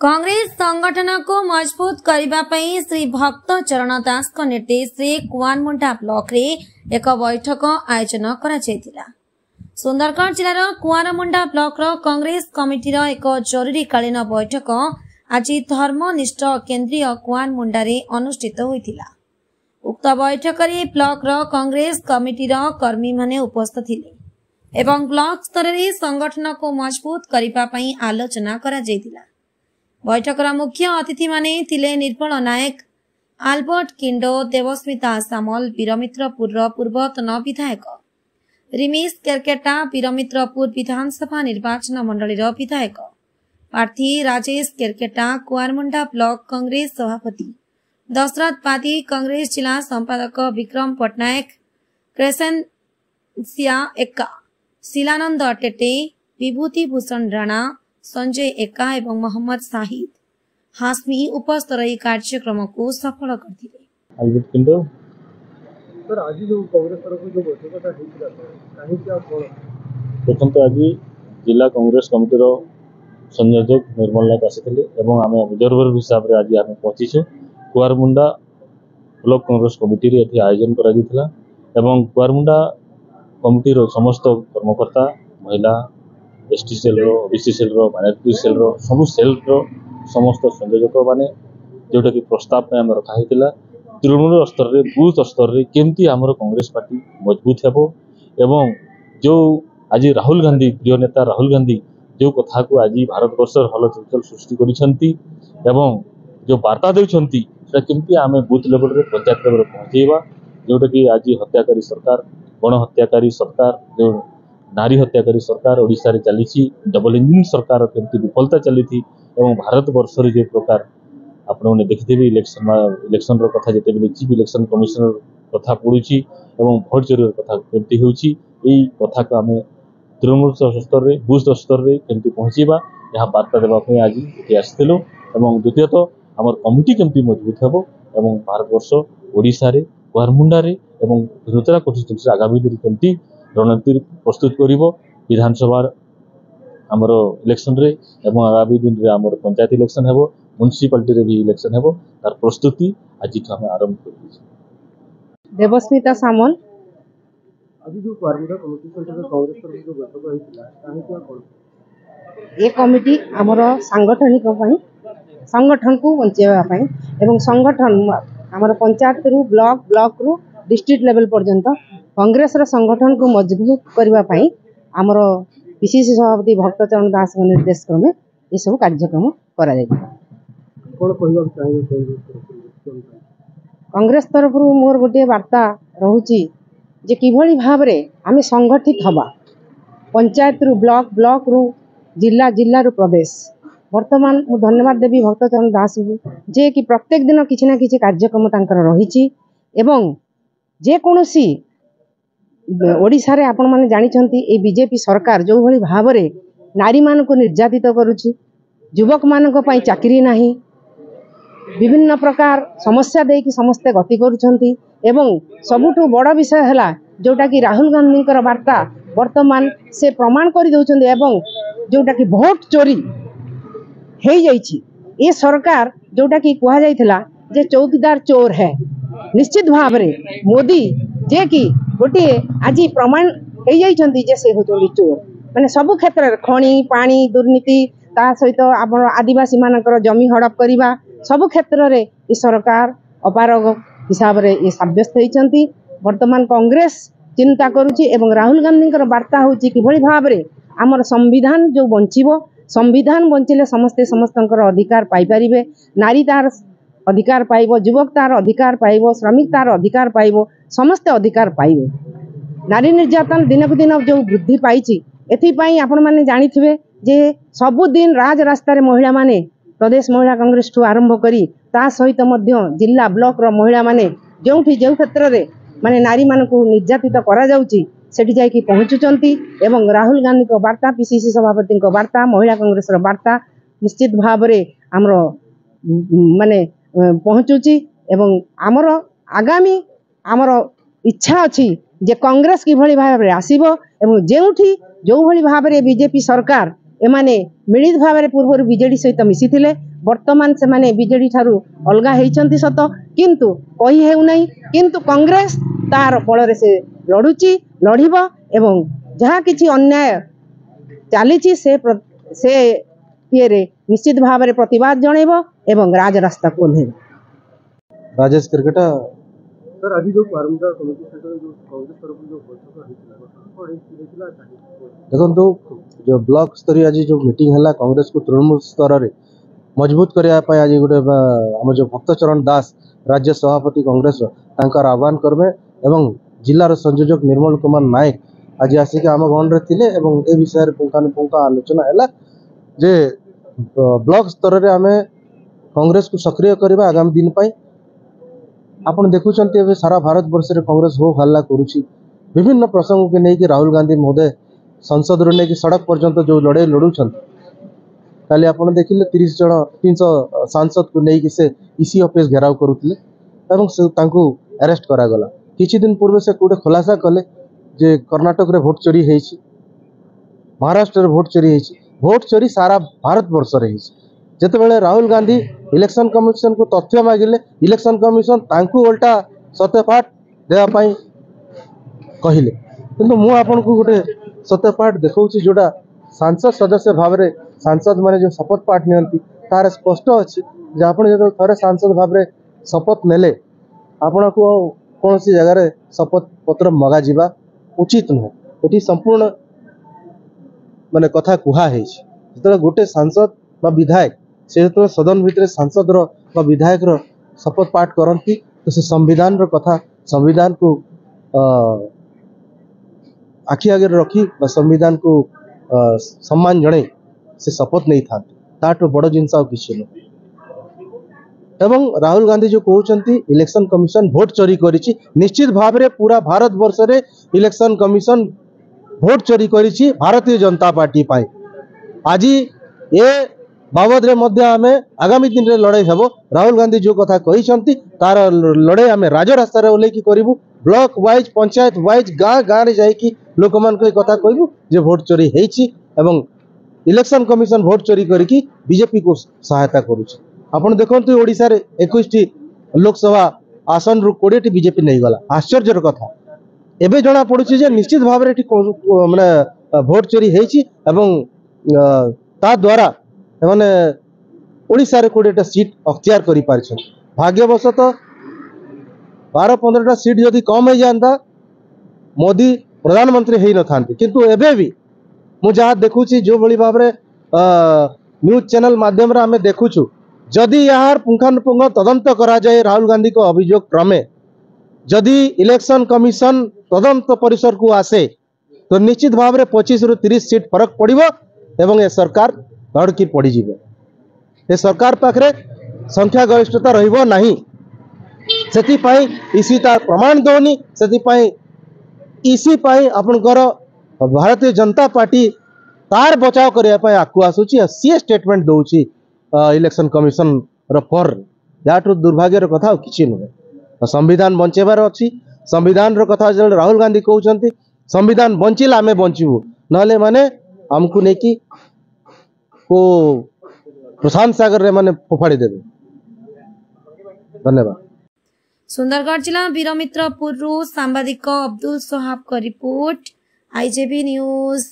कांग्रेस संगठन को मजबूत करने श्री भक्त चरण दास निर्देश से कुआनमुंडा ब्लॉक रे एक बैठक आयोजन करा सुंदरगढ़ जिलार कुआनमुंडा ब्लॉक रो कांग्रेस कमिटीर एक जरूरीकालीन बैठक आज धर्मनिष्ठ केन्द्रीय कुआनमुंडा रे अनुष्ठित होइतिला। उक्त बैठक रे ब्लॉक रो कांग्रेस कमिटीर कर्मी माने उपस्थित थिले एवं ब्लॉक स्तर रे संगठन को मजबूत करबा पई आलोचना करा जैतिला। बैठकर मुख्य अतिथि माने थिले निर्मल नायक, आल्बर्ट किंडो, देवस्मिता सामल, वीरमित्रपुर पूर्वतन विधायक रिमीश केरकेटा, वीरमित्रपुर विधानसभा निर्वाचन मंडली विधायक प्रार्थी राजेश केरकेटा, कुआनमुंडा ब्लॉक कांग्रेस सभापति दशरथ पादी, कांग्रेस जिला संपादक विक्रम पटनायक, क्रेसेंसिया एक्का, शिलानंद टेटे, विभूति भूषण राणा, संजय एका एवं मोहम्मद शाहिद हाशमी उपस्थित रही कार्यक्रम को सफल करथिले। सर आज जो कांग्रेस तरफ जो बैठकटा हेतिला काहे क्या कोन प्रथमत आज जिला कांग्रेस कमिटी रो संयोजक निर्मल नायक आसीथिले एवं आमे ऑब्जर्वर हिसाब रे आज आमे पहुंचीछु। कुआनमुंडा ब्लॉक कांग्रेस कमिटी रे एथि आयोजन करा दिथिला एवं कुआनमुंडा कमिटी रो समस्त कर्मकर्ता, महिला, ST cell row, OBC cell row, minority cell row सब सेल रो समस्त संयोजक माने जोटा कि प्रस्ताव में आम रखा हेतिला तृणमूल स्तर रे, बूथ स्तर रे केमती आमर कांग्रेस पार्टी मजबूत हेबो एवं जो आज राहुल गांधी, प्रिय नेता राहुल गांधी जो कथा को आज भारत वर्षर हलचल सृष्टि करिसंती एवं जो वार्ता देउछंती से केमती आमे बूथ लेवल रे, पंचायत लेवल रे पहुंचेबा जोटा कि आज हत्याकारी सरकार, गण हत्याकारी सरकार, जो नारी हत्याकारी सरकार ओडिशा रे चली, डबल इंजिन सरकार केमती विफलता चली थी एवं भारत वर्ष रे जो प्रकार आपने देखिथे इलेक्शन रो कथा जेते बेले चीफ इलेक्शन कमिशनर कथा पड़ुची एवं भोट चोरी कथा केमती होउची एई कथा को आमे तृणमूल स्तर रे, बूथ स्तर रे केमती पहुंचीबा यह वार्ता देबा पे आज एठी आस्थिलो एवं द्वितीयतः हमर कमिटी केमती मजबूत हेबो एवं भारत वर्ष ओडिशा रे, कुआनमुंडा रे एवं रुद्रा कन्स्टिट्यूएंसी आगामी दिन केमती रणनीति प्रस्तुत करिवो विधानसभा हमर इलेक्शन रे एवं आगामी दिन रे हमर पंचायत इलेक्शन हेबो, म्युनिसिपालिटी रे भी इलेक्शन हेबो तार प्रस्तुति आज हम आरंभ करिसु। देवस्मिता सामल आज जो कुआनमुंडा कमिटी सेंटर कांग्रेस तरफ जो बैठक हेतिला काहे क्या कोन ये कमिटी हमर सांगठनिक पई संगठन को बंचेबा पई एवं संगठन हमर पंचायत रु ब्लॉक रु डिस्ट्रिक्ट लेवल पर्यंत कांग्रेस रो संगठन को मजबूत करबा पई हमर पीसीसी सभापति भक्त चरण दास निर्देश क्रमे ये सब कार्यक्रम करा जाय। कोन कहबा चाहिए कांग्रेस तरफ मोर गोटे वार्ता रहुची जे किभली भाव रे आमे संगठित हवा पंचायत रु ब्लॉक रु जिला रु प्रदेश। वर्तमान मु धन्यवाद देवी भक्त चरण दास जे कि प्रत्येक दिन किछि ना किछि कार्यक्रम तांकर रहिची एवं जे कोनोसी ओडिशा रे आपण माने जानिछंती ए बीजेपी सरकार जो भली भाव रे नारी मान को निर्यातित करूची, युवक मान को पई चाकरी नाही, विभिन्न प्रकार समस्या दे कि समस्ते गति करूछंती एवं सबुठु बड़ विषय हला जोटा कि राहुल गांधी कर वार्ता वर्तमान से प्रमाण कर दउछंती एवं जोटा कि भोट चोरी हे जाईची ए सरकार जोटा कि कहा जाइथिला जे चौकीदार चोर है। निश्चित भाव रे मोदी जे कि गोटे आज प्रमाण हो जाइछंती जे से होचंती चोर माने सब क्षेत्र रे खणी पानी दुर्नीति ता सहित आपण आदिवासी मानकर जमी हड़प करिबा सब क्षेत्र रे ई सरकार अपारग हिसाब रे ये साब्यस्त होइछंती। वर्तमान कांग्रेस चिंता करूची एवं राहुल गांधी कर वार्ता होची कि भली भाव रे हमर संविधान जो बंचिबो, संविधान बंचिले समस्ते समस्तंकर अधिकार पाई परिबे, नारी तार अधिकार पाइबो, युवक तार अधिकार पाइबो, श्रमिक तार अधिकार पाइबो, समस्त अधिकार पाइबे। नारी निर्यातन दिन को दिन जो वृद्धि पाइची एथि आपण माने जानिथिबे जे सबुदिन राज रास्ता रे महिला माने प्रदेश महिला कांग्रेस ठू आरंभ करी ता सहित मध्य जिला ब्लॉक रो महिला माने जो क्षेत्र रे माने नारी मान को निर्यातित करा जाउची सेठी जाई कि पहुंचुचंती एवं राहुल गांधी को वार्ता, पीसीसी सभापति को वार्ता, महिला कांग्रेस रो वार्ता निश्चित भाव रे हमरो माने पहुंचुची एवं हमरो आगामी हमरो इच्छा अछि जे कांग्रेस कि भली भाव रे आसीबो एवं जेउठी जो भली भाव रे बीजेपी सरकार एमाने मिलित भाव पूर्व बीजेडी सहित मिसी वर्तमान से माने बीजेडी ठारू अलगा होती सत किंतु कही हेउना किंतु कांग्रेस तार बल से लड़ुची लड़ब एवं जहाँ किसी अन्याय चली से ये निश्चित भाव में प्रतिवाद जनइब एवं राजरास्ता को ओह्लैब। राजेश क्रिकेटा सर आज जो पारमुंडा कमिटी सेक्टर जो कांग्रेस तरफ जो बैठक देखो जो ब्लॉक स्तरीय आज जो मीटिंग है कांग्रेस को तृणमूल स्तर में मजबूत करने आज गोटे आम जो भक्तचरण दास राज्य सभापति कांग्रेस आह्वान करबे एवं जिलार संयोजक निर्मल कुमार नायक आज आसिक आम गण थे ए विषय पुंखानुपुंख आलोचना है जे ब्लॉक स्तर में आम कांग्रेस को सक्रिय करवा आगामी दिन पाई आपन देखुचंती ए सारा भारत वर्ष रे कांग्रेस हो हल्ला करुची विभिन्न प्रसंग के नहीं कि राहुल गांधी महोदय संसद रो नहीं कि सड़क पर्यंत जो लड़ाई लड़ुछन काली आपन देखिले 30 जन 300 सांसद को नहीं कि से ईसी ऑफिस घेराव करुतले एवं से तांको अरेस्ट करा गला किछि दिन पूर्व से कोटे खुलासा कले जे कर्नाटक रे वोट चोरी हेछि महाराष्ट्र रे वोट चोरी हेछि वोट चोरी सारा भारत वर्ष रे हेछि जेतेबेले राहुल गांधी इलेक्शन कमिशन को तथ्य मागिले इलेक्शन कमिशन तांकु उल्टा सत्यपाठ देवा पाई कहिले किंतु मु आपन को गोटे सत्यपाठ देखौछि जोडा सांसद सदस्य भाव रे सांसद माने जो शपथ पाठ नियंती तार स्पष्ट अछि जे आपन जब थरे सांसद भाव रे शपथ नेले आपन को कौन सी जगह रे शपथ पत्र मगा जिबा उचित न एटी संपूर्ण माने कथा कुहा हेछि जतरा गोटे सांसद बा विधायक से तो सदन भितर सांसद रो विधायक रो शपथ पाठ करती तो से संविधान रो कथा संविधान को आखि आगे रखी संविधान को सम्मान जणे से शपथ नहीं था ताठो बड़ जिनस किसी न एवं राहुल गांधी जो कहते इलेक्शन कमिशन भोट चोरी करिछि निश्चित भाव में पूरा भारत वर्ष रे इलेक्शन कमिशन भोट चोरी करिछि भारतीय जनता पार्टी पाई आज ये बाबद रे मध्य आमे आगामी दिन रे लड़ाई हेबो राहुल गांधी जो कथा कहिसंती तार लड़ाई आमे राजरास्ता रे ओले की करिवु ब्लॉक वाइज पंचायत वाइज गाँ गाँ रे जाई कि लोक मान को कथा कहबु जे वोट चोरी हेछि एवं इलेक्शन कमिशन वोट चोरी करिकि बीजेपी को सहायता करूछि आपण देखंतु ओडिसा रे 21 टी लोकसभा आसन रु 20 टी बीजेपी नहीं गला आश्चर्यर कथा एबे जणा पडुछि जे निश्चित भाव रे माने वोट चोरी हेछि एवं ता द्वारा माने ओडिसा रे 20 टा सीट अख्तियार करि पारछन भाग्यवशत 12-15 टा सीट जदि कम हो जाता मोदी प्रधानमंत्री हेई न थांती किंतु एबे भी मु जहाँ देखुची जो भली भाव रे न्यूज चैनल माध्यम रे हमें देखुछु जदि यार पुंखानुपुंख तदंत करा जाए राहुल गांधी को अभियोग क्रमे जदि इलेक्शन कमिशन तदंत परिसर को आसे तो निश्चित भाव में 25 रु 30 सीट फरक पड़िबो एवं ये सरकार धड़की पड़ जाए ये सरकार पाखरे संख्या गरिष्ठता रहिबो नहीं सेतिपाई इसी तार प्रमाण दौनी सेतिपाई इसी पाई आपनकर भारतीय जनता पार्टी तार बचाव करने पाई आकु आसुची सी स्टेटमेंट दउची इलेक्शन कमिशन रो पर याठु दुर्भाग्य रो कथा किछि नुहे संविधान बंचेबार अछि संविधान रो कथा जल राहुल गांधी कहउचंती संविधान बंचिला आमे बंचिबु नले माने हमकु नै कि को प्रशांत सागर रे माने फोफाड़ी देबे। धन्यवाद। सुंदरगढ़ जिला वीरमित्रपुर सांबादिक अब्दुल सोहाब का रिपोर्ट आईजेबी न्यूज।